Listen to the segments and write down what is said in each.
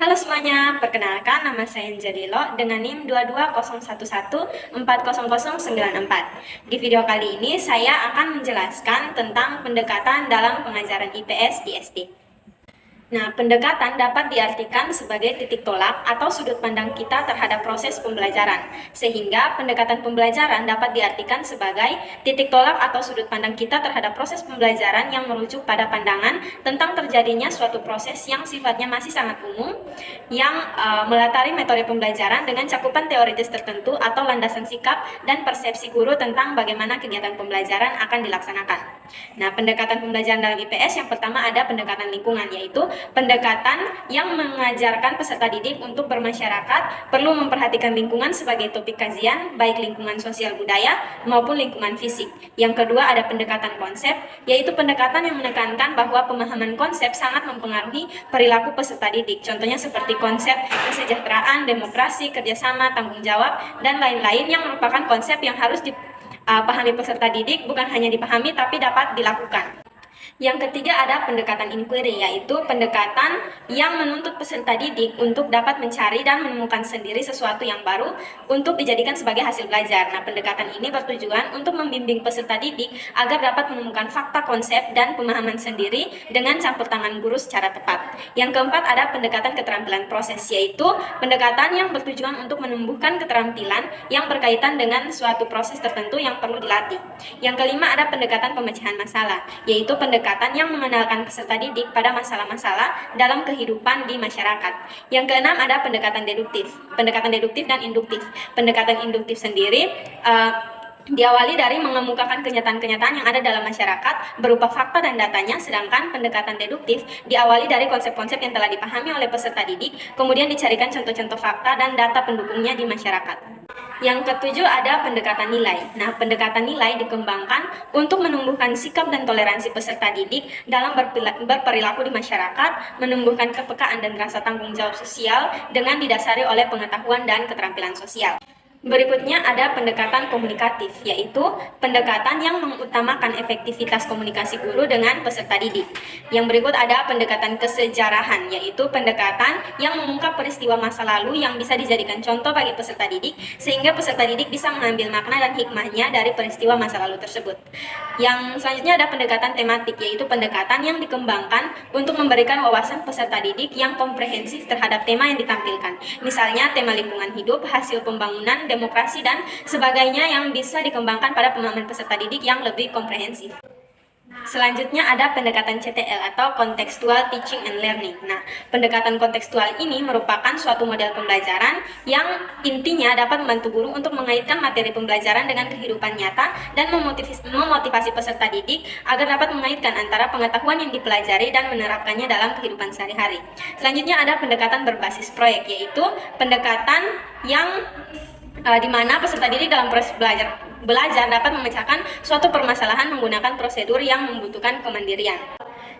Halo semuanya, perkenalkan nama saya Jalilo dengan NIM 22011400094. Di video kali ini saya akan menjelaskan tentang pendekatan dalam pengajaran IPS di SD. Nah, pendekatan dapat diartikan sebagai titik tolak atau sudut pandang kita terhadap proses pembelajaran. Sehingga pendekatan pembelajaran dapat diartikan sebagai titik tolak atau sudut pandang kita terhadap proses pembelajaran yang merujuk pada pandangan tentang terjadinya suatu proses yang sifatnya masih sangat umum, yang melatari metode pembelajaran dengan cakupan teoritis tertentu atau landasan sikap dan persepsi guru tentang bagaimana kegiatan pembelajaran akan dilaksanakan. Nah, pendekatan pembelajaran dalam IPS yang pertama ada pendekatan lingkungan, yaitu pendekatan yang mengajarkan peserta didik untuk bermasyarakat perlu memperhatikan lingkungan sebagai topik kajian, baik lingkungan sosial budaya maupun lingkungan fisik. Yang kedua ada pendekatan konsep, yaitu pendekatan yang menekankan bahwa pemahaman konsep sangat mempengaruhi perilaku peserta didik. Contohnya seperti konsep kesejahteraan, demokrasi, kerjasama, tanggung jawab, dan lain-lain yang merupakan konsep yang harus dipahami peserta didik, bukan hanya dipahami tapi dapat dilakukan. Yang ketiga ada pendekatan inquiry, yaitu pendekatan yang menuntut peserta didik untuk dapat mencari dan menemukan sendiri sesuatu yang baru untuk dijadikan sebagai hasil belajar. Nah, pendekatan ini bertujuan untuk membimbing peserta didik agar dapat menemukan fakta konsep dan pemahaman sendiri dengan campur tangan guru secara tepat. Yang keempat ada pendekatan keterampilan proses, yaitu pendekatan yang bertujuan untuk menumbuhkan keterampilan yang berkaitan dengan suatu proses tertentu yang perlu dilatih. Yang kelima ada pendekatan pemecahan masalah, yaitu pendekatan yang mengenalkan peserta didik pada masalah-masalah dalam kehidupan di masyarakat. Yang keenam ada pendekatan deduktif dan induktif. Pendekatan induktif sendiri diawali dari mengemukakan kenyataan-kenyataan yang ada dalam masyarakat berupa fakta dan datanya, sedangkan pendekatan deduktif diawali dari konsep-konsep yang telah dipahami oleh peserta didik, kemudian dicarikan contoh-contoh fakta dan data pendukungnya di masyarakat. Yang ketujuh ada pendekatan nilai. Nah, pendekatan nilai dikembangkan untuk menumbuhkan sikap dan toleransi peserta didik dalam berperilaku di masyarakat, menumbuhkan kepekaan dan rasa tanggung jawab sosial dengan didasari oleh pengetahuan dan keterampilan sosial. Berikutnya ada pendekatan komunikatif, yaitu pendekatan yang mengutamakan efektivitas komunikasi guru dengan peserta didik. Yang berikut ada pendekatan kesejarahan, yaitu pendekatan yang mengungkap peristiwa masa lalu yang bisa dijadikan contoh bagi peserta didik, sehingga peserta didik bisa mengambil makna dan hikmahnya dari peristiwa masa lalu tersebut. Yang selanjutnya ada pendekatan tematik, yaitu pendekatan yang dikembangkan untuk memberikan wawasan peserta didik yang komprehensif terhadap tema yang ditampilkan. Misalnya tema lingkungan hidup, hasil pembangunan, demokrasi, dan sebagainya yang bisa dikembangkan pada pemahaman peserta didik yang lebih komprehensif. Selanjutnya ada pendekatan CTL atau Contextual Teaching and Learning. Nah, pendekatan kontekstual ini merupakan suatu model pembelajaran yang intinya dapat membantu guru untuk mengaitkan materi pembelajaran dengan kehidupan nyata dan memotivasi peserta didik agar dapat mengaitkan antara pengetahuan yang dipelajari dan menerapkannya dalam kehidupan sehari-hari. Selanjutnya ada pendekatan berbasis proyek, yaitu pendekatan yang di mana peserta didik dalam proses belajar dapat memecahkan suatu permasalahan menggunakan prosedur yang membutuhkan kemandirian.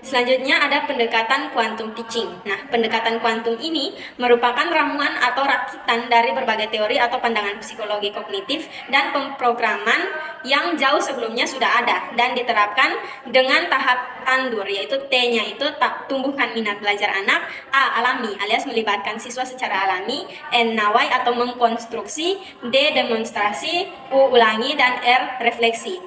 Selanjutnya ada pendekatan quantum teaching. Nah, pendekatan kuantum ini merupakan ramuan atau rakitan dari berbagai teori atau pandangan psikologi kognitif dan pemrograman yang jauh sebelumnya sudah ada dan diterapkan dengan tahap tandur, yaitu T-nya itu tumbuhkan minat belajar anak, A. alami alias melibatkan siswa secara alami, N. nawai atau mengkonstruksi, D. demonstrasi, U. ulangi, dan R. refleksi.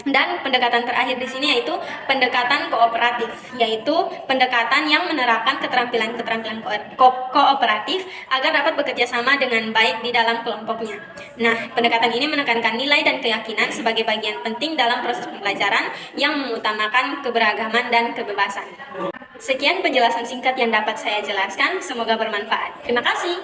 Dan pendekatan terakhir di sini yaitu pendekatan kooperatif, yaitu pendekatan yang menerapkan keterampilan-keterampilan kooperatif agar dapat bekerja sama dengan baik di dalam kelompoknya. Nah, pendekatan ini menekankan nilai dan keyakinan sebagai bagian penting dalam proses pembelajaran yang mengutamakan keberagaman dan kebebasan. Sekian penjelasan singkat yang dapat saya jelaskan, semoga bermanfaat. Terima kasih.